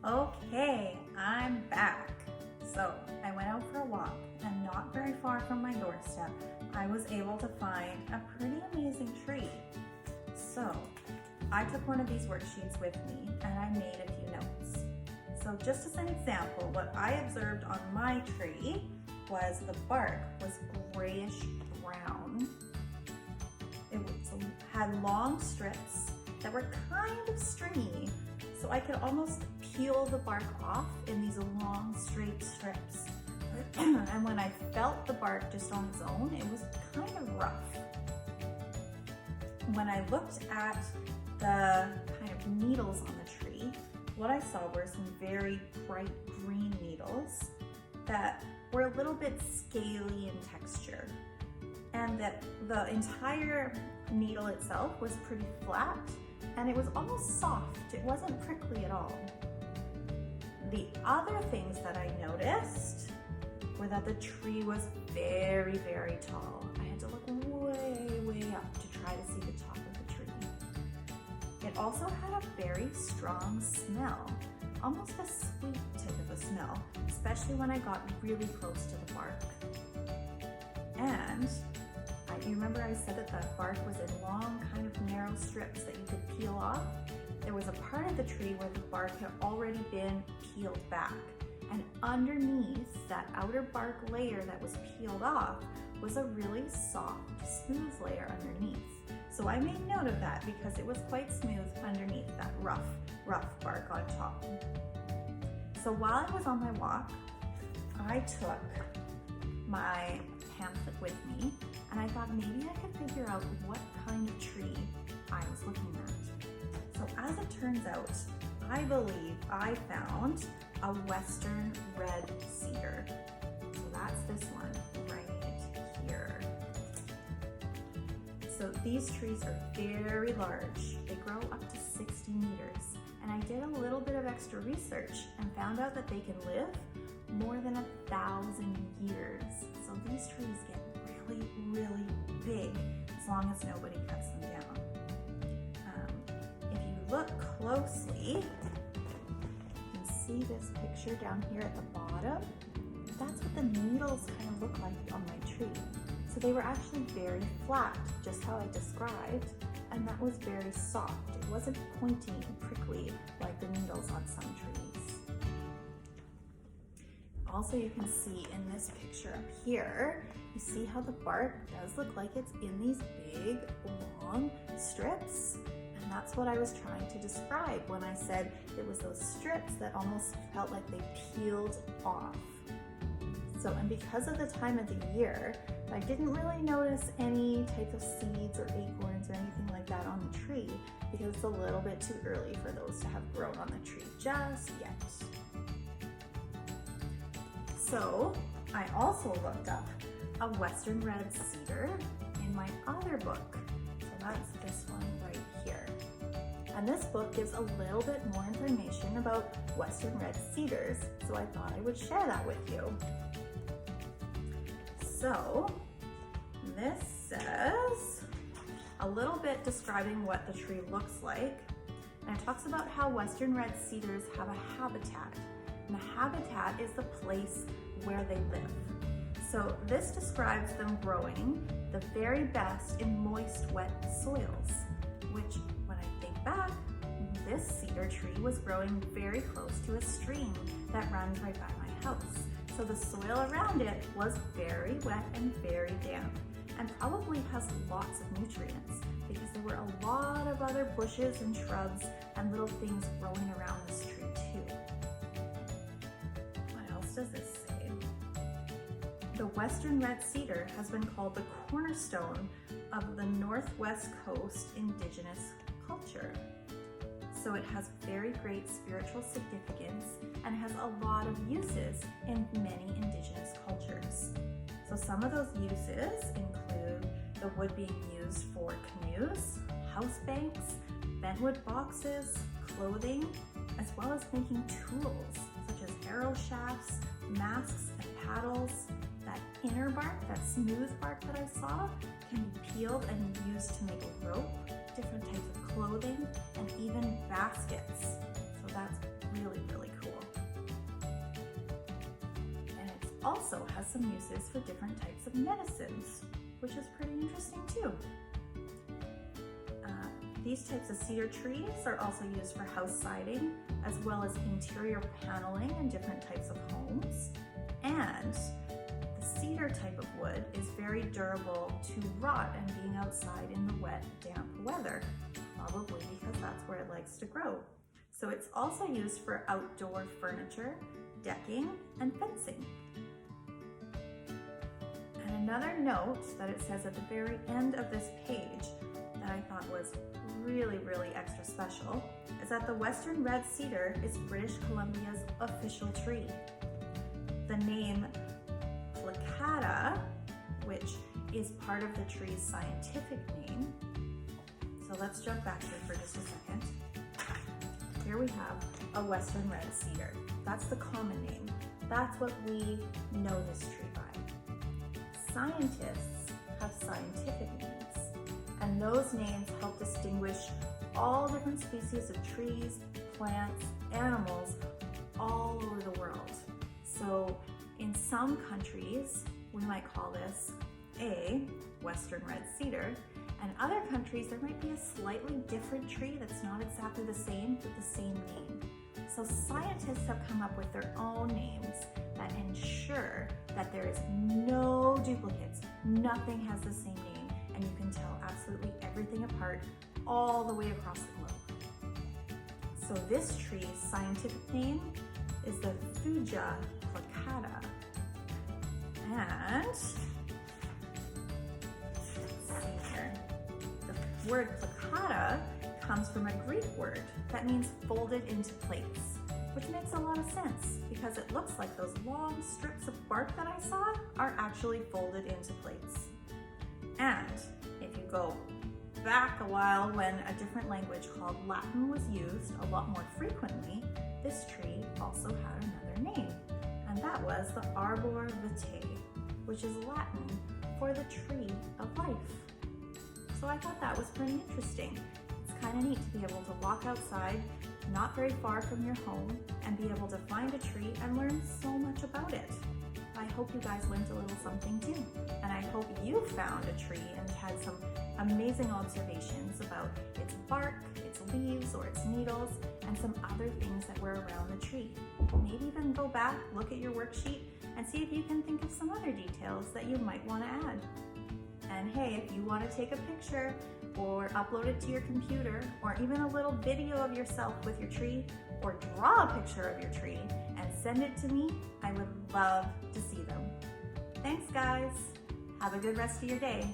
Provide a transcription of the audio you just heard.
Okay, I'm back. So I went out for a walk and not very far from my doorstep, I was able to find a pretty amazing tree. So I took one of these worksheets with me and I made a few notes. So just as an example, what I observed on my tree was the bark was grayish brown. Had long strips that were kind of stringy, so I could almost peel the bark off in these long straight strips. And when I felt the bark just on its own, it was kind of rough. When I looked at the kind of needles on the tree, what I saw were some very bright green needles that were a little bit scaly in texture, and that the entire needle itself was pretty flat and it was almost soft. It wasn't prickly at all. The other things that I noticed were that the tree was very, very tall. I had to look way up to try to see the top of the tree. It also had a very strong smell, almost a sweet type of a smell, especially when I got really close to the bark. And you remember I said that the bark was in long, kind of narrow strips that you could peel off? There was a part of the tree where the bark had already been peeled back. And underneath that outer bark layer that was peeled off was a really soft, smooth layer underneath. So I made note of that because it was quite smooth underneath that rough bark on top. So while I was on my walk, I took my pamphlet with me and I thought maybe I could figure out what kind of tree I was looking at. So as it turns out, I believe I found a western red cedar. So that's this one right here. So these trees are very large. They grow up to 60 meters. And I did a little bit of extra research and found out that they can live more than 1,000 years. So these trees get really big as long as nobody cuts them down. If you look closely, you can see this picture down here at the bottom. That's what the needles kind of look like on my tree. So they were actually very flat, just how I described, and that was very soft. It wasn't pointy and prickly like the needles on some trees. Also, you can see in this picture up here, you see how the bark does look like it's in these big, long strips. And that's what I was trying to describe when I said it was those strips that almost felt like they peeled off. So, and because of the time of the year, I didn't really notice any type of seeds or acorns or anything like that on the tree because it's a little bit too early for those to have grown on the tree just yet. So I also looked up a western red cedar in my other book. So that's this one right here. And this book gives a little bit more information about western red cedars, so I thought I would share that with you. So this says a little bit describing what the tree looks like, and it talks about how western red cedars have a habitat. And a habitat is the place where they live. So this describes them growing the very best in moist, wet soils, which when I think back, this cedar tree was growing very close to a stream that runs right by my house. So the soil around it was very wet and very damp, and probably has lots of nutrients because there were a lot of other bushes and shrubs and little things growing around this tree too. What else does this say? The western red cedar has been called the cornerstone of the Northwest Coast indigenous culture. So it has very great spiritual significance and has a lot of uses in many indigenous cultures. So some of those uses include the wood being used for canoes, house banks, bentwood boxes, clothing, as well as making tools such as arrow shafts, masks, and paddles. That inner bark, that smooth bark that I saw, can be peeled and used to make a rope, different types of clothing, and even baskets. So that's really cool. also has some uses for different types of medicines, which is pretty interesting too. These types of cedar trees are also used for house siding, as well as interior paneling in different types of homes. And the cedar type of wood is very durable to rot and being outside in the wet, damp weather, probably because that's where it likes to grow. So it's also used for outdoor furniture, decking, and fencing. And another note that it says at the very end of this page that I thought was really, really extra special is that the Western red cedar is British Columbia's official tree. The name Plicata, which is part of the tree's scientific name. So let's jump back here for just a second. Here we have a Western red cedar. That's the common name. That's what we know this tree by. Scientists have scientific names, and those names help distinguish all different species of trees, plants, animals all over the world. So in some countries, we might call this a Western red cedar, and other countries there might be a slightly different tree that's not exactly the same with the same name. So scientists have come up with their own names that ensure that there is no duplicates, nothing has the same name, and you can tell absolutely everything apart all the way across the globe. So this tree's scientific name is the Thuja plicata. And let's see here. The word plicata comes from a Greek word that means folded into plates, which makes a lot of sense because it looks like those long strips of bark that I saw are actually folded into plates. And if you go back a while when a different language called Latin was used a lot more frequently, this tree also had another name, and that was the Arbor Vitae, which is Latin for the tree of life. So I thought that was pretty interesting. It's kind of neat to be able to walk outside, not very far from your home, and be able to find a tree and learn so much about it. I hope you guys learned a little something too. And I hope you found a tree and had some amazing observations about its bark, its leaves, or its needles, and some other things that were around the tree. Maybe even go back, look at your worksheet, and see if you can think of some other details that you might want to add. And hey, if you want to take a picture or upload it to your computer, or even a little video of yourself with your tree, or draw a picture of your tree and send it to me, I would love to see them. Thanks guys. Have a good rest of your day.